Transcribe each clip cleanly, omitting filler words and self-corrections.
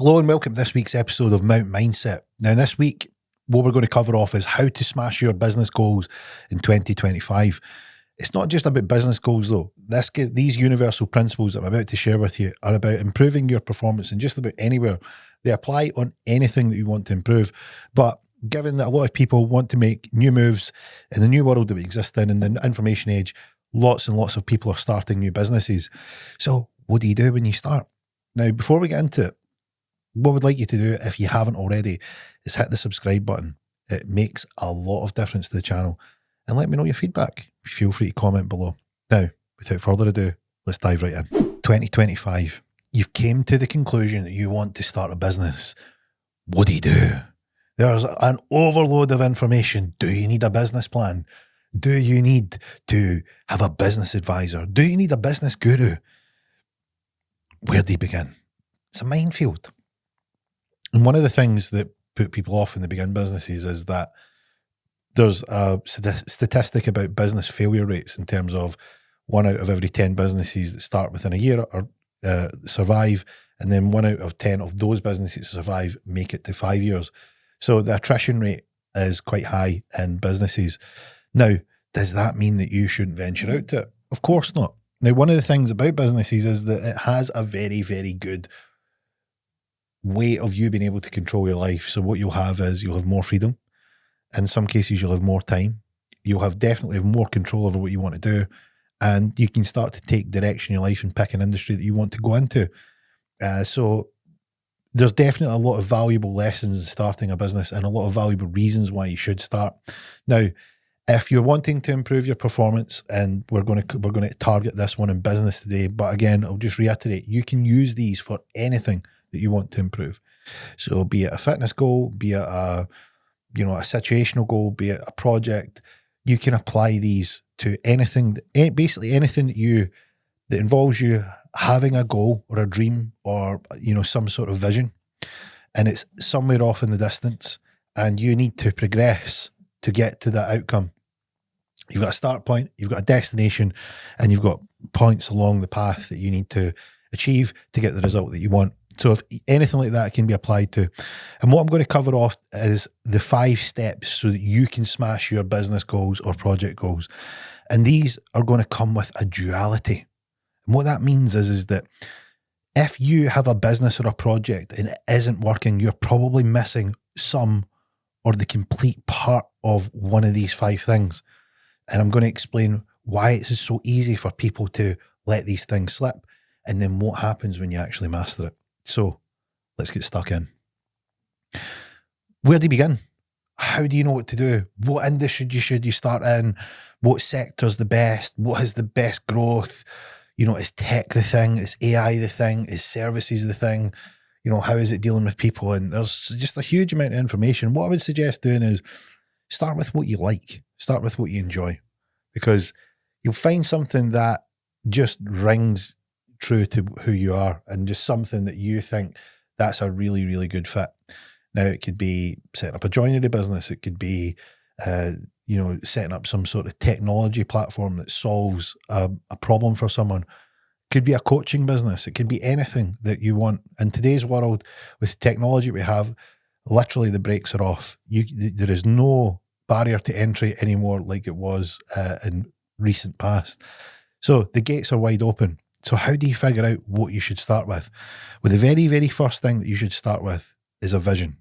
Hello and welcome to this week's episode of Mount Mindset. Now, this week, what we're going to cover off is how to smash your business goals in 2025. It's not just about business goals, though. These universal principles that I'm about to share with you are about improving your performance in just about anywhere. They apply on anything that you want to improve. But given that a lot of people want to make new moves in the new world that we exist in the information age, lots and lots of people are starting new businesses. So what do you do when you start? Now, before we get into it, what we'd like you to do, if you haven't already, is hit the subscribe button. It makes a lot of difference to the channel. And let me know your feedback. Feel free to comment below. Now, without further ado, let's dive right in. 2025. You've came to the conclusion that you want to start a business. What do you do? There's an overload of information. Do you need a business plan? Do you need to have a business advisor? Do you need a business guru? Where do you begin? It's a minefield. And one of the things that put people off when they begin businesses is that there's a statistic about business failure rates in terms of 1 out of every 10 businesses that start within a year or survive, and then 1 out of 10 of those businesses that survive make it to 5 years. So the attrition rate is quite high in businesses. Now, does that mean that you shouldn't venture out to it? Of course not. Now, one of the things about businesses is that it has a very, very good way of you being able to control your life. So what you'll have is you'll have more freedom. In some cases, you'll have more time. You'll have definitely more control over what you want to do. And you can start to take direction in your life and pick an industry that you want to go into. So there's definitely a lot of valuable lessons in starting a business and a lot of valuable reasons why you should start. Now, if you're wanting to improve your performance, and we're going to target this one in business today, but again, I'll just reiterate, you can use these for anything that you want to improve. So be it a fitness goal, be it a situational goal, be it a project, you can apply these to anything, basically anything that involves you having a goal or a dream or, some sort of vision, and it's somewhere off in the distance and you need to progress to get to that outcome. You've got a start point, you've got a destination, and you've got points along the path that you need to achieve to get the result that you want. So if anything like that can be applied to. And what I'm going to cover off is the 5 steps so that you can smash your business goals or project goals. And these are going to come with a duality. And what that means is that if you have a business or a project and it isn't working, you're probably missing some or the complete part of one of these 5 things. And I'm going to explain why it's so easy for people to let these things slip, and then what happens when you actually master it. So let's get stuck in. Where do you begin? How do you know what to do? What industry should you start in? What sector's the best? What has the best growth? Is tech the thing? Is AI the thing? Is services the thing? How is it dealing with people? And there's just a huge amount of information. What I would suggest doing is start with what you like. Start with what you enjoy, because you'll find something that just rings true to who you are and just something that you think that's a really, really good fit. Now, it could be setting up a joinery business. It could be, setting up some sort of technology platform that solves a problem for someone. It could be a coaching business. It could be anything that you want. In today's world, with the technology we have, literally the brakes are off. There is no barrier to entry anymore like it was in recent past. So the gates are wide open. So how do you figure out what you should start with? Well, the very, very first thing that you should start with is a vision.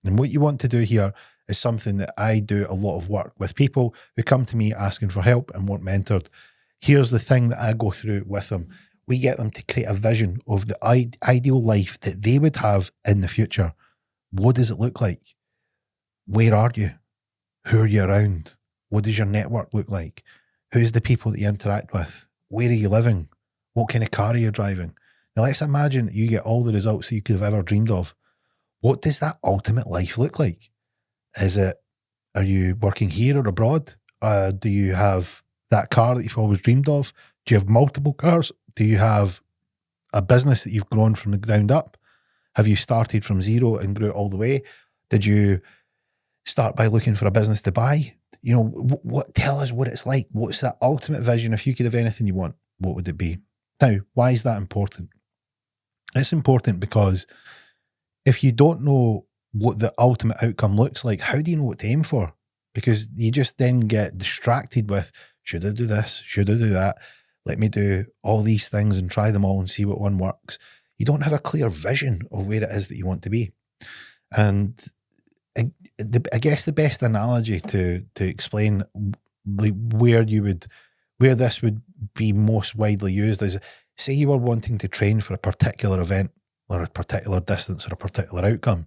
And what you want to do here is something that I do a lot of work with people who come to me asking for help and want mentored. Here's the thing that I go through with them. We get them to create a vision of the ideal life that they would have in the future. What does it look like? Where are you? Who are you around? What does your network look like? Who's the people that you interact with? Where are you living? What kind of car are you driving? Now, let's imagine that you get all the results that you could have ever dreamed of. What does that ultimate life look like? Are you working here or abroad? Do you have that car that you've always dreamed of? Do you have multiple cars? Do you have a business that you've grown from the ground up? Have you started from zero and grew it all the way? Did you start by looking for a business to buy? Tell us what it's like. What's that ultimate vision? If you could have anything you want, what would it be? Now, why is that important? It's important because if you don't know what the ultimate outcome looks like, how do you know what to aim for? Because you just then get distracted with, should I do this? Should I do that? Let me do all these things and try them all and see what one works. You don't have a clear vision of where it is that you want to be. And I guess the best analogy to explain like where this would be most widely used is, say you were wanting to train for a particular event or a particular distance or a particular outcome.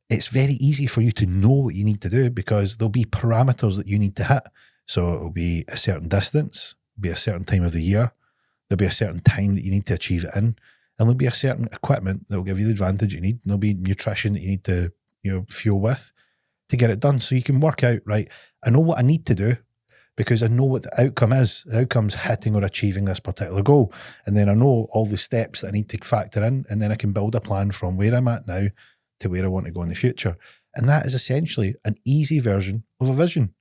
It's very easy for you to know what you need to do because there'll be parameters that you need to hit. So it'll be a certain distance, be a certain time of the year, there'll be a certain time that you need to achieve it in, and there'll be a certain equipment that will give you the advantage you need, and there'll be nutrition that you need to, fuel with to get it done. So you can work out, right, I know what I need to do because I know what the outcome is. The outcome's hitting or achieving this particular goal. And then I know all the steps that I need to factor in, and then I can build a plan from where I'm at now to where I want to go in the future. And that is essentially an easy version of a vision.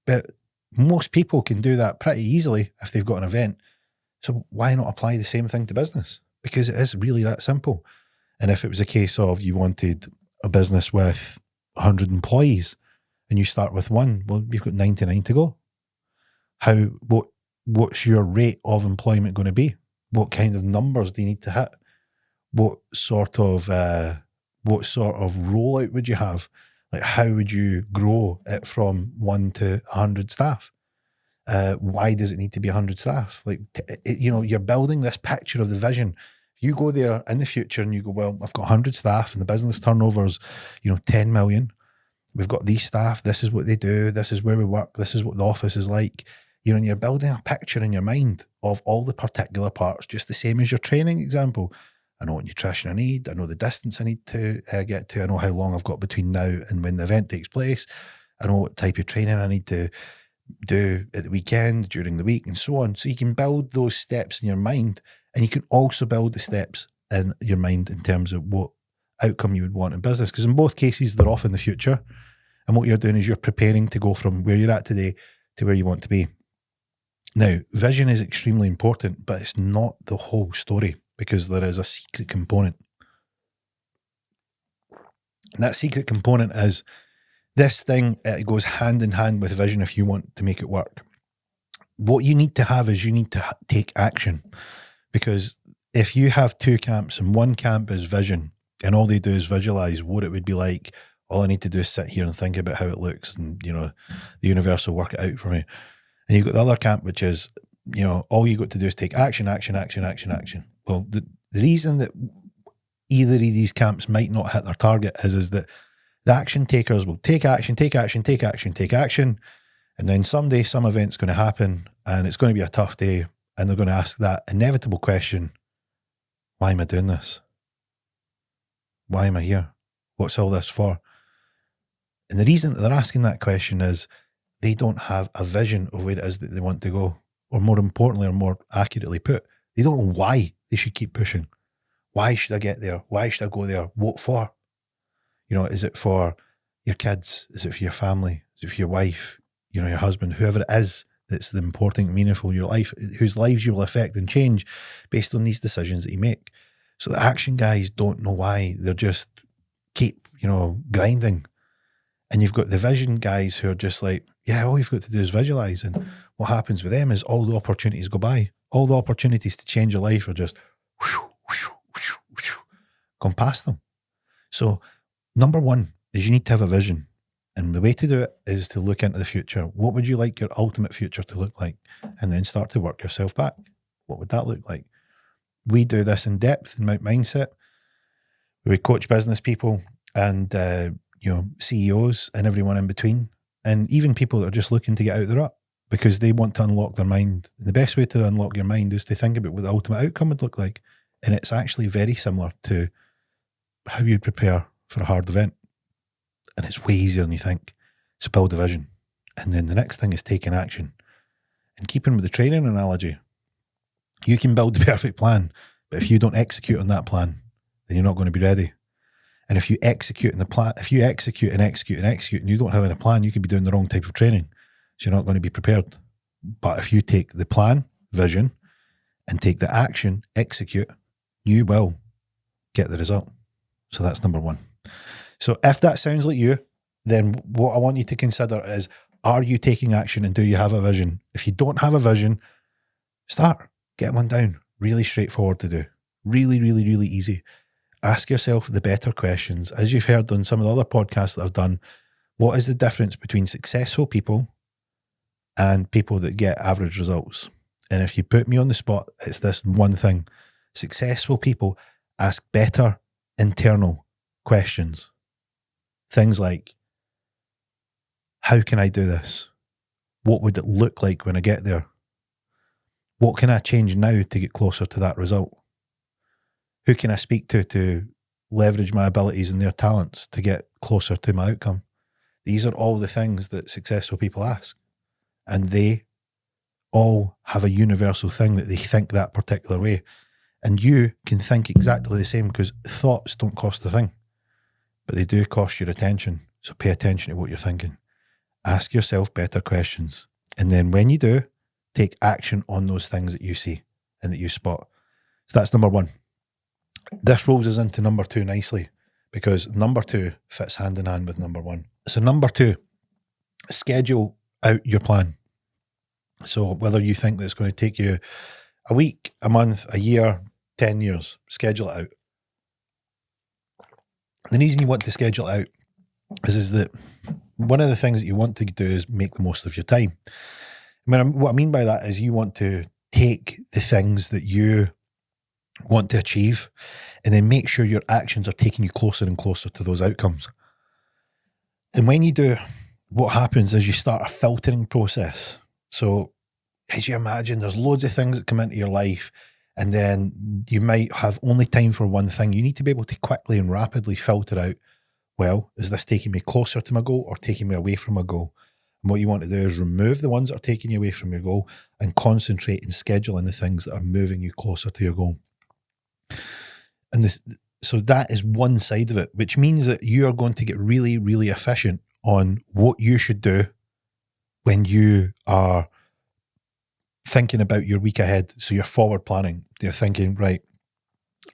But most people can do that pretty easily if they've got an event. So why not apply the same thing to business? Because it is really that simple. And if it was a case of you wanted a business with 100 employees and you start with one, well, you've got 99 to go. What's your rate of employment going to be? What kind of numbers do you need to hit? What sort of rollout would you have? Like, how would you grow it from 1 to 100 staff? Why does it need to be 100 staff? Like, you're building this picture of the vision. If you go there in the future and you go, well, I've got 100 staff and the business turnover's, 10 million. We've got these staff. This is what they do. This is where we work. This is what the office is like. And you're building a picture in your mind of all the particular parts, just the same as your training example. I know what nutrition I need. I know the distance I need to get to. I know how long I've got between now and when the event takes place. I know what type of training I need to do at the weekend, during the week, and so on. So you can build those steps in your mind, and you can also build the steps in your mind in terms of what outcome you would want in business. Because in both cases, they're off in the future. And what you're doing is you're preparing to go from where you're at today to where you want to be. Now, vision is extremely important, but it's not the whole story because there is a secret component. And that secret component is this thing, it goes hand in hand with vision if you want to make it work. What you need to have is you need to take action, because if you have two camps and one camp is vision and all they do is visualize what it would be like, all I need to do is sit here and think about how it looks and, the universe will work it out for me. And you've got the other camp, which is, all you got to do is take action, action, action, action, action. Well, the reason that either of these camps might not hit their target is that the action takers will take action, take action, take action, take action. And then someday some event's going to happen and it's going to be a tough day. And they're going to ask that inevitable question, why am I doing this? Why am I here? What's all this for? And the reason that they're asking that question is they don't have a vision of where it is that they want to go. Or more importantly, or more accurately put, they don't know why they should keep pushing. Why should I get there? Why should I go there? What for? Is it for your kids? Is it for your family? Is it for your wife? Your husband, whoever it is that's the important, meaningful in your life, whose lives you will affect and change based on these decisions that you make. So the action guys don't know why. They're just keep, grinding. And you've got the vision guys who are just like, yeah, all you've got to do is visualize. And what happens with them is all the opportunities go by. All the opportunities to change your life are just gone past them. So number one is you need to have a vision. And the way to do it is to look into the future. What would you like your ultimate future to look like? And then start to work yourself back. What would that look like? We do this in depth in Mindset. We coach business people and CEOs and everyone in between, and even people that are just looking to get out of the rut because they want to unlock their mind. The best way to unlock your mind is to think about what the ultimate outcome would look like. And it's actually very similar to how you'd prepare for a hard event. And it's way easier than you think. So build a vision. And then the next thing is taking action. And keeping with the training analogy, you can build the perfect plan, but if you don't execute on that plan, then you're not going to be ready. And if you execute in the plan, if you execute and execute and execute and you don't have any plan, you could be doing the wrong type of training. So you're not going to be prepared. But if you take the plan, vision, and take the action, execute, you will get the result. So that's number one. So if that sounds like you, then what I want you to consider is, are you taking action and do you have a vision? If you don't have a vision, start. Get one down. Really straightforward to do. Really, really, really easy. Ask yourself the better questions. As you've heard on some of the other podcasts that I've done, what is the difference between successful people and people that get average results? And if you put me on the spot, it's this one thing. Successful people ask better internal questions. Things like, how can I do this? What would it look like when I get there? What can I change now to get closer to that result? Who can I speak to leverage my abilities and their talents to get closer to my outcome? These are all the things that successful people ask. And they all have a universal thing that they think that particular way. And you can think exactly the same, because thoughts don't cost a thing, but they do cost your attention. So pay attention to what you're thinking. Ask yourself better questions. And then when you do, take action on those things that you see and that you spot. So that's number one. This rolls us into number two nicely, because number two fits hand in hand with number one. So number two, schedule out your plan. So whether you think that it's going to take you a week, a month, a year, 10 years, schedule it out. The reason you want to schedule it out is that one of the things that you want to do is make the most of your time. What I mean by that is you want to take the things that you want to achieve and then make sure your actions are taking you closer and closer to those outcomes. And when you do, what happens is you start a filtering process. So as you imagine, there's loads of things that come into your life, and then you might have only time for one thing. You need to be able to quickly and rapidly filter out, well, is this taking me closer to my goal or taking me away from my goal? And what you want to do is remove the ones that are taking you away from your goal and concentrate and schedule in the things that are moving you closer to your goal. And so that is one side of it, which means that you are going to get really, really efficient on what you should do when you are thinking about your week ahead. So you're forward planning. You're thinking, right,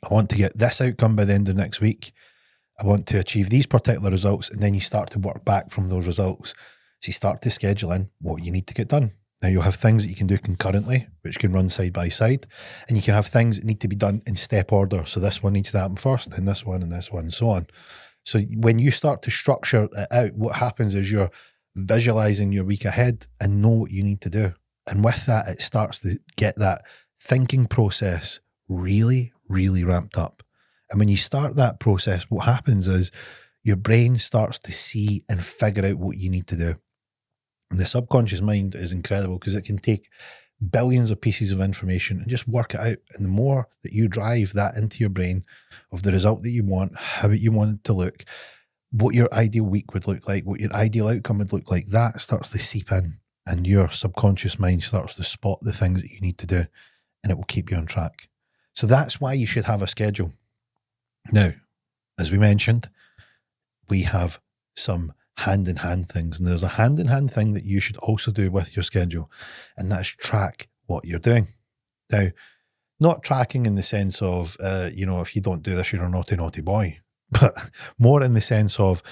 I want to get this outcome by the end of next week. I want to achieve these particular results. And then you start to work back from those results. So you start to schedule in what you need to get done. Now you'll have things that you can do concurrently, which can run side by side. And you can have things that need to be done in step order. So this one needs to happen first, and this one, and so on. So when you start to structure it out, what happens is you're visualizing your week ahead and know what you need to do. And with that, it starts to get that thinking process really, really ramped up. And when you start that process, what happens is your brain starts to see and figure out what you need to do. And the subconscious mind is incredible, because it can take billions of pieces of information and just work it out. And the more that you drive that into your brain of the result that you want, how you want it to look, what your ideal week would look like, what your ideal outcome would look like, that starts to seep in, and your subconscious mind starts to spot the things that you need to do, and it will keep you on track. So that's why you should have a schedule. Now, as we mentioned, we have some hand-in-hand things, and there's a hand-in-hand thing that you should also do with your schedule, and that's track what you're doing. Now, not tracking in the sense of, if you don't do this, you're a naughty, naughty boy, but more in the sense of,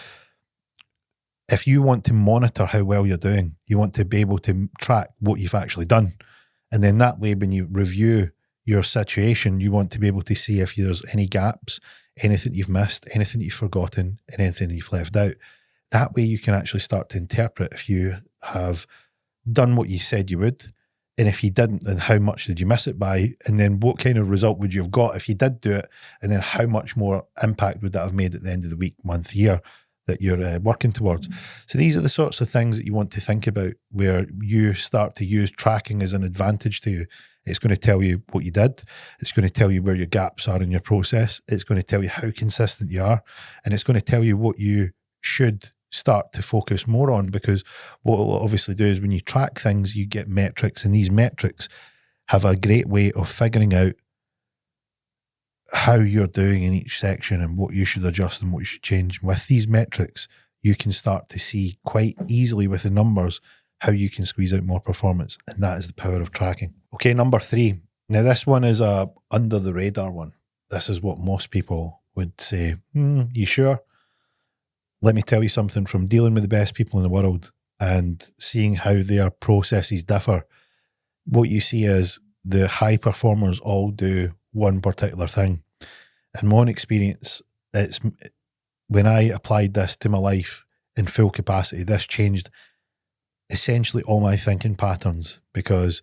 if you want to monitor how well you're doing, you want to be able to track what you've actually done. And then that way, when you review your situation, you want to be able to see if there's any gaps, anything you've missed, anything you've forgotten, and anything you've left out. That way you can actually start to interpret if you have done what you said you would. And if you didn't, then how much did you miss it by? And then what kind of result would you have got if you did do it? And then how much more impact would that have made at the end of the week, month, year that you're working towards? So these are the sorts of things that you want to think about, where you start to use tracking as an advantage to you. It's going to tell you what you did. It's going to tell you where your gaps are in your process. It's going to tell you how consistent you are. And it's going to tell you what you should start to focus more on, because what it'll obviously do is when you track things, you get metrics, and these metrics have a great way of figuring out how you're doing in each section and what you should adjust and what you should change. With these metrics, you can start to see quite easily with the numbers how you can squeeze out more performance, and that is the power of tracking. Okay, number 3. Now this one is a under the radar one. This is what most people would say, you sure? Let me tell you something, from dealing with the best people in the world and seeing how their processes differ, what you see is the high performers all do one particular thing. In my own experience, it's when I applied this to my life in full capacity, this changed essentially all my thinking patterns, because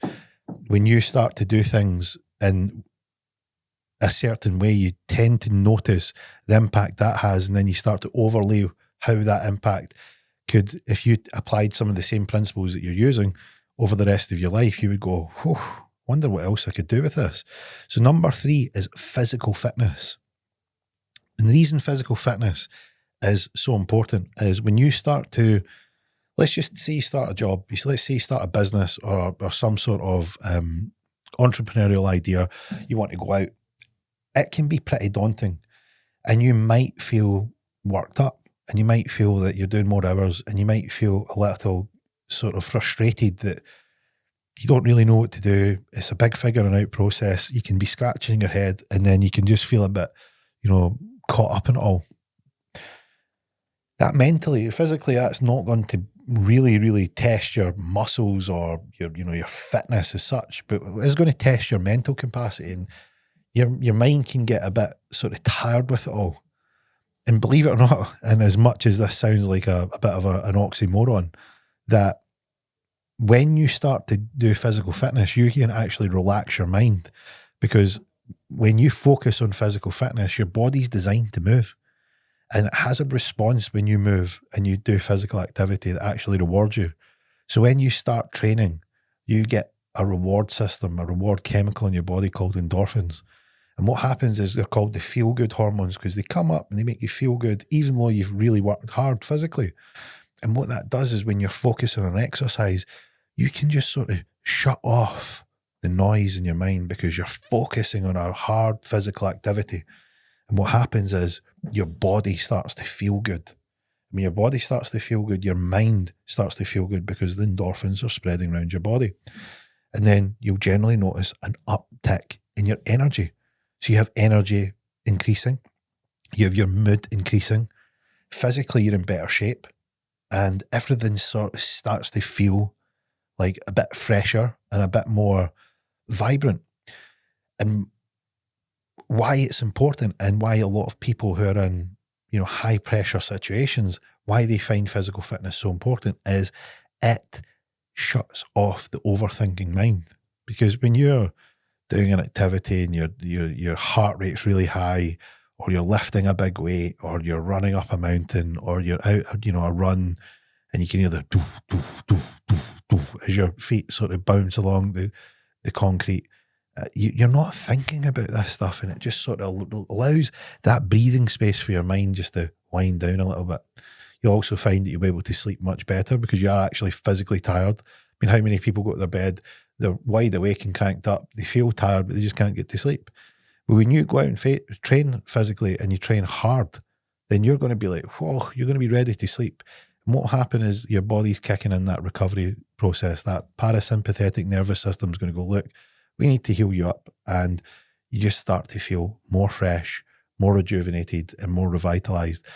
when you start to do things in a certain way, you tend to notice the impact that has, and then you start to overlay how that impact could, if you applied some of the same principles that you're using over the rest of your life, you would go, wonder what else I could do with this. So number 3 is physical fitness. And the reason physical fitness is so important is when you start to, let's just say you start a job, let's say you start a business or some sort of entrepreneurial idea, you want to go out, it can be pretty daunting, and you might feel worked up, and you might feel that you're doing more hours, and you might feel a little sort of frustrated that you don't really know what to do. It's a big figuring out process. You can be scratching your head, and then you can just feel a bit, caught up in it all. That mentally, physically, that's not going to really, really test your muscles or your fitness as such, but it's going to test your mental capacity, and your mind can get a bit sort of tired with it all. And believe it or not, and as much as this sounds like a bit of an oxymoron, that when you start to do physical fitness, you can actually relax your mind, because when you focus on physical fitness, your body's designed to move, and it has a response when you move and you do physical activity that actually rewards you. So when you start training, you get a reward system, a reward chemical in your body called endorphins. And what happens is they're called the feel-good hormones, because they come up and they make you feel good even though you've really worked hard physically. And what that does is when you're focusing on exercise, you can just sort of shut off the noise in your mind because you're focusing on a hard physical activity. And what happens is your body starts to feel good. When your body starts to feel good, your mind starts to feel good because the endorphins are spreading around your body. And then you'll generally notice an uptick in your energy. So you have energy increasing, you have your mood increasing, physically you're in better shape, and everything sort of starts to feel like a bit fresher and a bit more vibrant. And why it's important, and why a lot of people who are in, high pressure situations, why they find physical fitness so important, is it shuts off the overthinking mind. Because when you're doing an activity and your heart rate's really high, or you're lifting a big weight, or you're running up a mountain, or you're out, a run, and you can hear the doof, doof, doof, doof, doof, as your feet sort of bounce along the concrete. You're not thinking about this stuff, and it just sort of allows that breathing space for your mind just to wind down a little bit. You'll also find that you'll be able to sleep much better because you are actually physically tired. I mean, how many people go to their bed, they're wide awake and cranked up, they feel tired, but they just can't get to sleep. But when you go out and train physically and you train hard, then you're going to be like, whoa, you're going to be ready to sleep. And what will happen is your body's kicking in that recovery process. That parasympathetic nervous system is going to go, look, we need to heal you up. And you just start to feel more fresh, more rejuvenated, and more revitalized.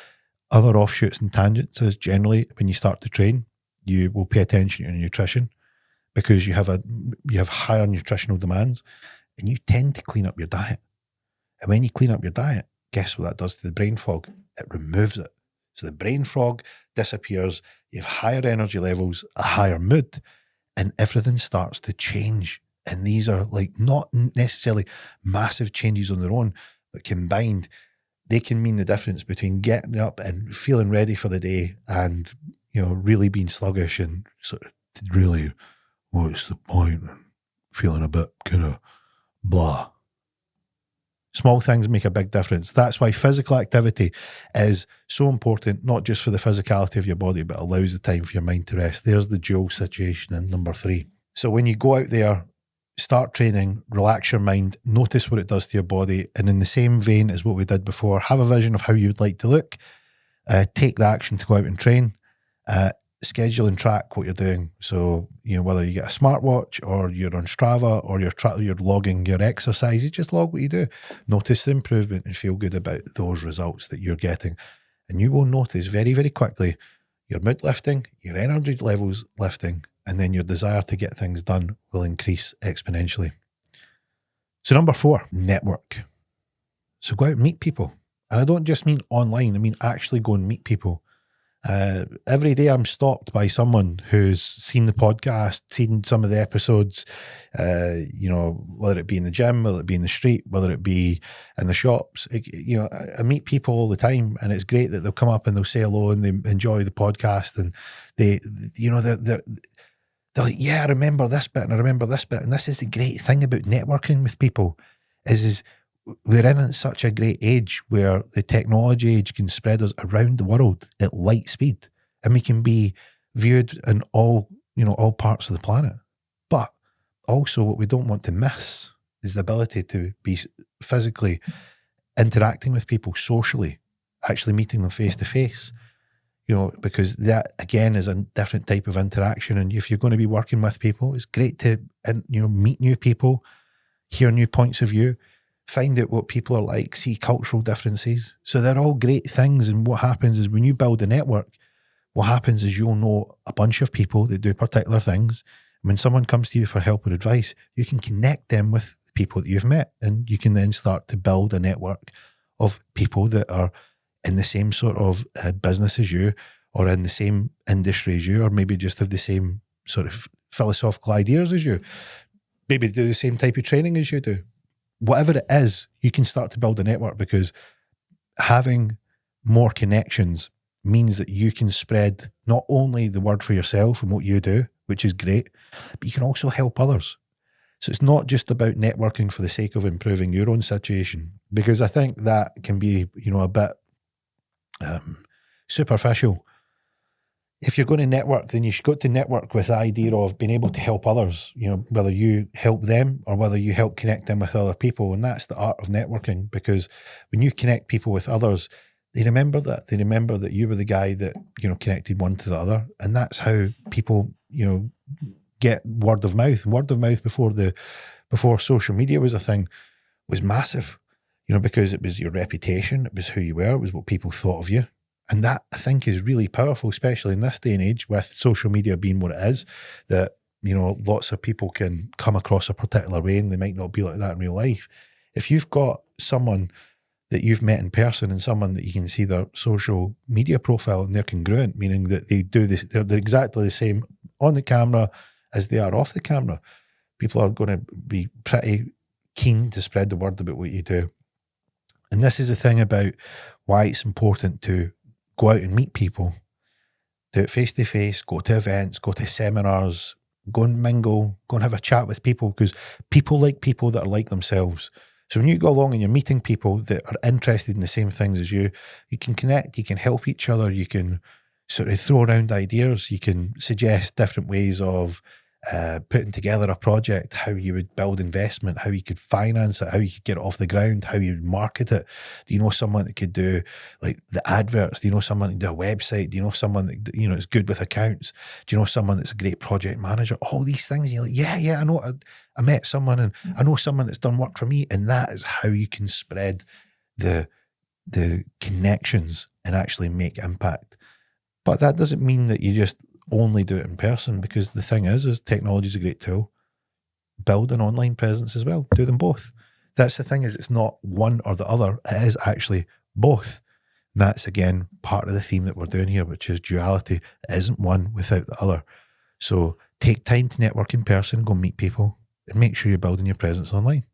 Other offshoots and tangents is generally when you start to train, you will pay attention to your nutrition, because you have higher nutritional demands, and you tend to clean up your diet. And when you clean up your diet, guess what that does to the brain fog? It removes it. So the brain fog disappears, you have higher energy levels, a higher mood, and everything starts to change. And these are like not necessarily massive changes on their own, but combined, they can mean the difference between getting up and feeling ready for the day and, really being sluggish and sort of really, what's the point? And feeling a bit kind of blah. Small things make a big difference. That's why physical activity is so important, not just for the physicality of your body, but allows the time for your mind to rest. There's the dual situation in number 3. So when you go out there, start training, relax your mind, notice what it does to your body. And in the same vein as what we did before, have a vision of how you'd like to look, take the action to go out and train, schedule and track what you're doing. So, whether you get a smartwatch or you're on Strava or you're logging your exercise, you just log what you do. Notice the improvement and feel good about those results that you're getting. And you will notice very, very quickly your mood lifting, your energy levels lifting, and then your desire to get things done will increase exponentially. So number 4, network. So go out and meet people. And I don't just mean online, I mean actually go and meet people. Every day I'm stopped by someone who's seen the podcast, seen some of the episodes, whether it be in the gym, whether it be in the street, whether it be in the shops. I meet people all the time, and it's great that they'll come up and they'll say hello and they enjoy the podcast, and they're like, yeah, I remember this bit and I remember this bit. And this is the great thing about networking with people is we're in such a great age where the technology age can spread us around the world at light speed, and we can be viewed in all parts of the planet. But also what we don't want to miss is the ability to be physically interacting with people socially, actually meeting them face to face, because that again is a different type of interaction. And if you're going to be working with people, it's great to, meet new people, hear new points of view, find out what people are like, see cultural differences. So they're all great things. And what happens is when you build a network, what happens is you'll know a bunch of people that do particular things. When someone comes to you for help or advice, you can connect them with the people that you've met, and you can then start to build a network of people that are in the same sort of business as you, or in the same industry as you, or maybe just have the same sort of philosophical ideas as you. Maybe do the same type of training as you do. Whatever it is, you can start to build a network, because having more connections means that you can spread not only the word for yourself and what you do, which is great, but you can also help others. So it's not just about networking for the sake of improving your own situation, because I think that can be, a bit superficial. If you're going to network, then you've got to network with the idea of being able to help others, whether you help them or whether you help connect them with other people. And that's the art of networking, because when you connect people with others, they remember that. They remember that you were the guy that, connected one to the other. And that's how people, get word of mouth. Word of mouth before social media was a thing was massive, because it was your reputation, it was who you were, it was what people thought of you. And that, I think, is really powerful, especially in this day and age with social media being what it is, that, lots of people can come across a particular way and they might not be like that in real life. If you've got someone that you've met in person and someone that you can see their social media profile and they're congruent, meaning that they do this, they're exactly the same on the camera as they are off the camera, people are going to be pretty keen to spread the word about what you do. And this is the thing about why it's important to go out and meet people, do it face to face, go to events, go to seminars, go and mingle, go and have a chat with people, because people like people that are like themselves. So when you go along and you're meeting people that are interested in the same things as you, you can connect, you can help each other, you can sort of throw around ideas, you can suggest different ways of putting together a project, how you would build investment, how you could finance it, how you could get it off the ground, how you would market it. Do you know someone that could do like the adverts? Do you know someone that can do a website? Do you know someone that, is good with accounts? Do you know someone that's a great project manager? All these things. And you're like, yeah, I know. I met someone and I know someone that's done work for me. And that is how you can spread the connections and actually make impact. But that doesn't mean that you just only do it in person, because the thing is technology is a great tool. Build an online presence as well. Do them both. That's the thing, is it's not one or the other. It is actually both. And that's, again, part of the theme that we're doing here, which is duality. It isn't one without the other. So take time to network in person, go meet people, and make sure you're building your presence online.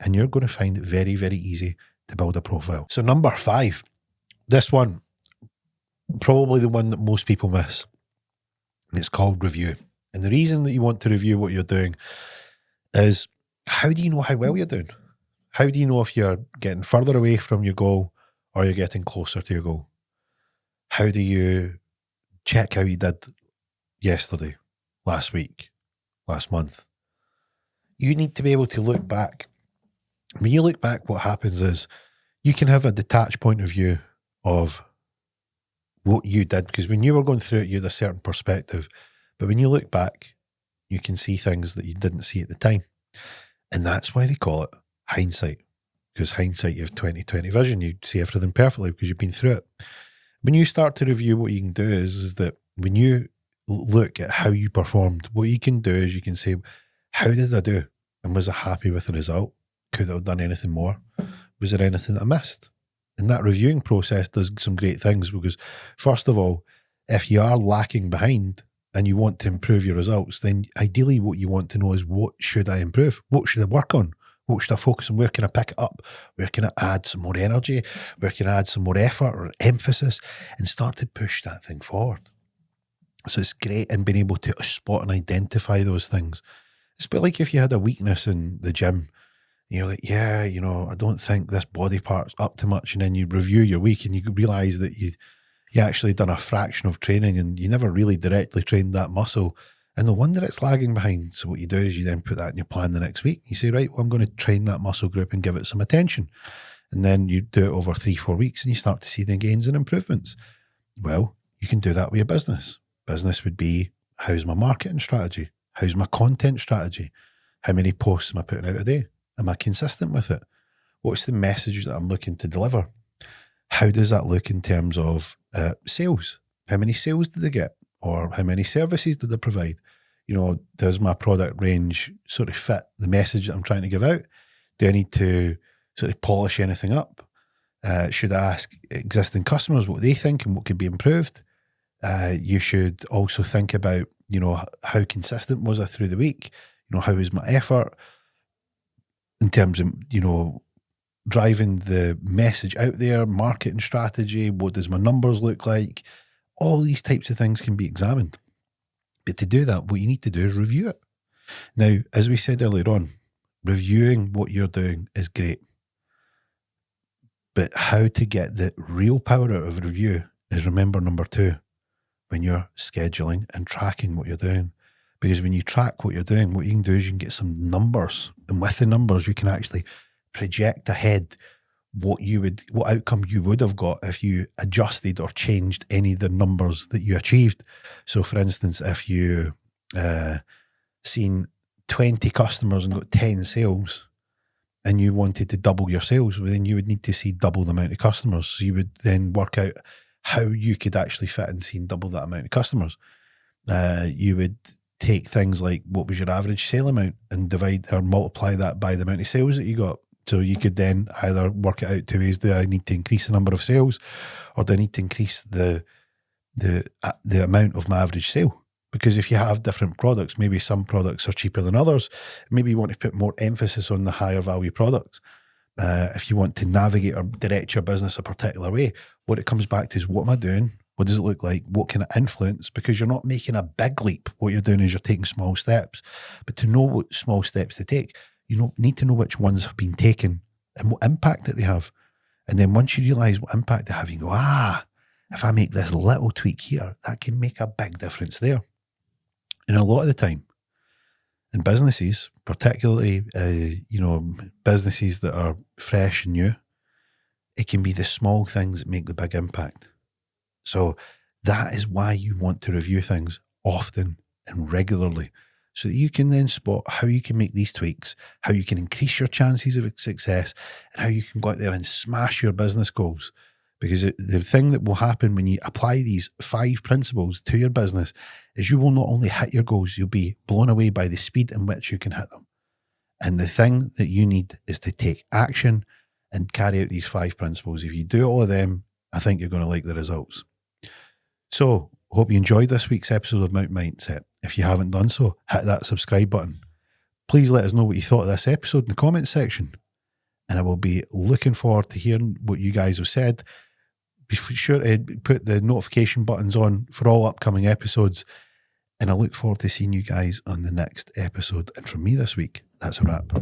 And you're going to find it very, very easy to build a profile. So number 5, this one, probably the one that most people miss. And it's called review. And the reason that you want to review what you're doing is, how do you know how well you're doing? How do you know if you're getting further away from your goal or you're getting closer to your goal? How do you check how you did yesterday, last week, last month? You need to be able to look back. When you look back, what happens is you can have a detached point of view of what you did, because when you were going through it, you had a certain perspective. But when you look back, you can see things that you didn't see at the time. And that's why they call it hindsight. Because hindsight, you have 20/20 vision. You see everything perfectly because you've been through it. When you start to review, what you can do is that when you look at how you performed, what you can do is you can say, how did I do? And was I happy with the result? Could I have done anything more? Was there anything that I missed? And that reviewing process does some great things, because first of all, if you are lacking behind and you want to improve your results, then ideally what you want to know is, what should I improve? What should I work on? What should I focus on? Where can I pick it up? Where can I add some more energy? Where can I add some more effort or emphasis and start to push that thing forward? So it's great in being able to spot and identify those things. It's a bit like if you had a weakness in the gym, you're like, yeah, I don't think this body part's up to much. And then you review your week and you realize that you actually done a fraction of training and you never really directly trained that muscle. And no wonder it's lagging behind. So what you do is you then put that in your plan the next week. You say, right, well, I'm going to train that muscle group and give it some attention. And then you do it over 3-4 weeks and you start to see the gains and improvements. Well, you can do that with your business. Business would be, how's my marketing strategy? How's my content strategy? How many posts am I putting out a day? Am I consistent with it? What's the message that I'm looking to deliver? How does that look in terms of sales? How many sales did they get? Or how many services did they provide? Does my product range sort of fit the message that I'm trying to give out? Do I need to sort of polish anything up? Should I ask existing customers what they think and what could be improved? You should also think about, how consistent was I through the week? How was my effort in terms of, driving the message out there, marketing strategy? What does my numbers look like? All these types of things can be examined. But to do that, what you need to do is review it. Now, as we said earlier on, reviewing what you're doing is great. But how to get the real power out of review is, remember, number 2, when you're scheduling and tracking what you're doing. Because when you track what you're doing, what you can do is you can get some numbers. And with the numbers, you can actually project ahead what outcome you would have got if you adjusted or changed any of the numbers that you achieved. So for instance, if you seen 20 customers and got 10 sales and you wanted to double your sales, well, then you would need to see double the amount of customers. So you would then work out how you could actually fit in seeing double that amount of customers. You would take things like, what was your average sale amount, and divide or multiply that by the amount of sales that you got. So you could then either work it out 2 ways. Do I need to increase the number of sales, or do I need to increase the amount of my average sale? Because if you have different products, maybe some products are cheaper than others. Maybe you want to put more emphasis on the higher value products. If you want to navigate or direct your business a particular way, what it comes back to is, what am I doing? What does it look like? What can I influence? Because you're not making a big leap. What you're doing is you're taking small steps. But to know what small steps to take, you need to know which ones have been taken and what impact that they have. And then once you realize what impact they have, you go, if I make this little tweak here, that can make a big difference there. And a lot of the time in businesses, particularly, businesses that are fresh and new, it can be the small things that make the big impact. So that is why you want to review things often and regularly, so that you can then spot how you can make these tweaks, how you can increase your chances of success, and how you can go out there and smash your business goals. Because the thing that will happen when you apply these 5 principles to your business is you will not only hit your goals, you'll be blown away by the speed in which you can hit them. And the thing that you need is to take action and carry out these 5 principles. If you do all of them, I think you're going to like the results. So, hope you enjoyed this week's episode of Mount Mindset. If you haven't done so, hit that subscribe button. Please let us know what you thought of this episode in the comments section. And I will be looking forward to hearing what you guys have said. Be sure to put the notification buttons on for all upcoming episodes. And I look forward to seeing you guys on the next episode. And from me this week, that's a wrap.